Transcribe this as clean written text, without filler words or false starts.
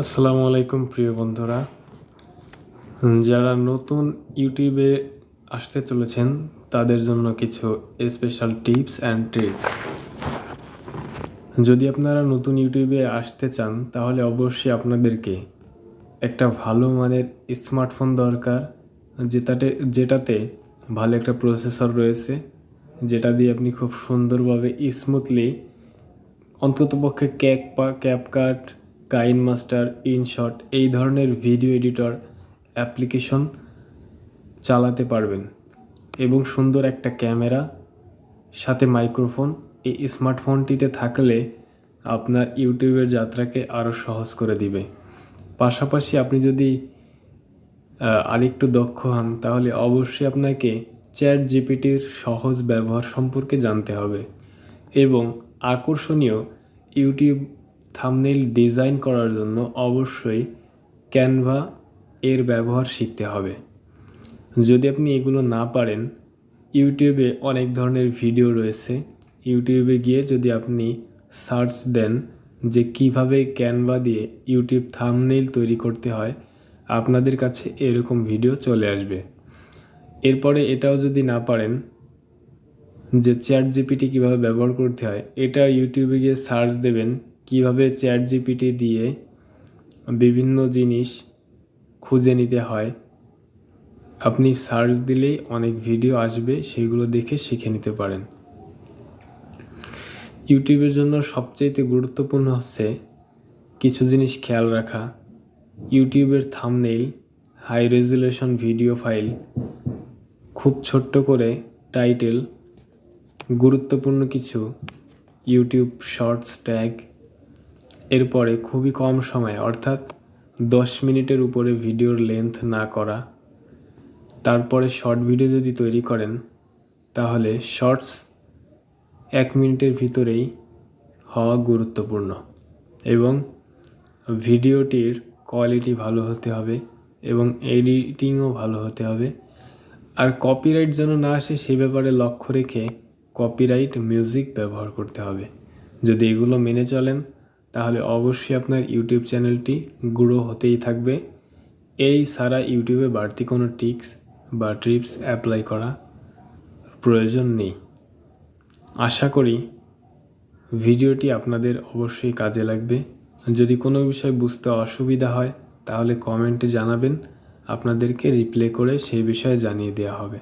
আসসালামু আলাইকুম প্রিয় বন্ধুরা, যারা নতুন ইউটিউবে আসতে চলেছেন তাদের জন্য কিছু স্পেশাল টিপস অ্যান্ড ট্রিক্স। যদি আপনারা নতুন ইউটিউবে আসতে চান তাহলে অবশ্যই আপনাদেরকে একটা ভালো মানের স্মার্টফোন দরকার, যেটাতে ভালো একটা প্রসেসর রয়েছে, যেটা দিয়ে আপনি খুব সুন্দরভাবে স্মুথলি অন্ততপক্ষে ক্যাপকাট, কাইনমাস্টার, ইনশট এই ধরনের ভিডিও এডিটর অ্যাপ্লিকেশন চালাতে পারবেন এবং সুন্দর একটা ক্যামেরা সাথে মাইক্রোফোন এই স্মার্টফোনটিতে থাকলে আপনার ইউটিউবের যাত্রাকে আরও সহজ করে দিবে। পাশাপাশি আপনি যদি আরেকটু দক্ষ হন তাহলে অবশ্যই আপনাকে চ্যাট জিপিটির সহজ ব্যবহার সম্পর্কে জানতে হবে এবং আকর্ষণীয় ইউটিউব থাম্বনেইল ডিজাইন করার জন্য অবশ্যই ক্যানভা এর ব্যবহার শিখতে হবে। যদি আপনি এগুলো না পারেন, ইউটিউবে অনেক ধরনের ভিডিও রয়েছে। ইউটিউবে গিয়ে যদি আপনি সার্চ দেন যে কিভাবে ক্যানভা দিয়ে ইউটিউব থাম্বনেইল তৈরি করতে হয়, আপনাদের কাছে এরকম ভিডিও চলে আসবে। এরপরে এটাও যদি না পারেন যে চ্যাট জিপিটি কীভাবে ব্যবহার করতে হয়, এটা ইউটিউবে গিয়ে সার্চ দেবেন কিভাবে চ্যাট জিপিটি দিয়ে বিভিন্ন জিনিস খুঁজে নিতে হয়। আপনি সার্চ দিলেই অনেক ভিডিও আসবে, সেগুলো দেখে শিখে নিতে পারেন। ইউটিউবের জন্য সবচেয়ে গুরুত্বপূর্ণ হচ্ছে কিছু জিনিস খেয়াল রাখা। ইউটিউবের thumbnail, high resolution video file, খুব ছোট্ট করে টাইটেল, গুরুত্বপূর্ণ কিছু ইউটিউব শর্টস ট্যাগ, এরপরে খুবই কম সময় অর্থাৎ 10 মিনিটের উপরে ভিডিওর লেন্থ না করা। তারপরে শর্ট ভিডিও যদি তৈরি করেন তাহলে শর্টস 1 মিনিটের ভিতরেই হওয়া গুরুত্বপূর্ণ এবং ভিডিওটির কোয়ালিটি ভালো হতে হবে এবং এডিটিংও ভালো হতে হবে। আর কপিরাইট যেন না আসে সে ব্যাপারে লক্ষ্য রেখে কপিরাইট মিউজিক ব্যবহার করতে হবে। যদি এগুলো মেনে চলেন তাহলে অবশ্যই আপনার ইউটিউব চ্যানেলটি গ্রো হতেই থাকবে। এই ছাড়া ইউটিউবে বাড়তি কোনো টিপস বা ট্রিপস অ্যাপ্লাই করা প্রয়োজন নেই। আশা করি ভিডিওটি আপনাদের অবশ্যই কাজে লাগবে। যদি কোনো বিষয় বুঝতে অসুবিধা হয় তাহলে কমেন্টে জানাবেন, আপনাদেরকে রিপ্লাই করে সেই বিষয়ে জানিয়ে দেওয়া হবে।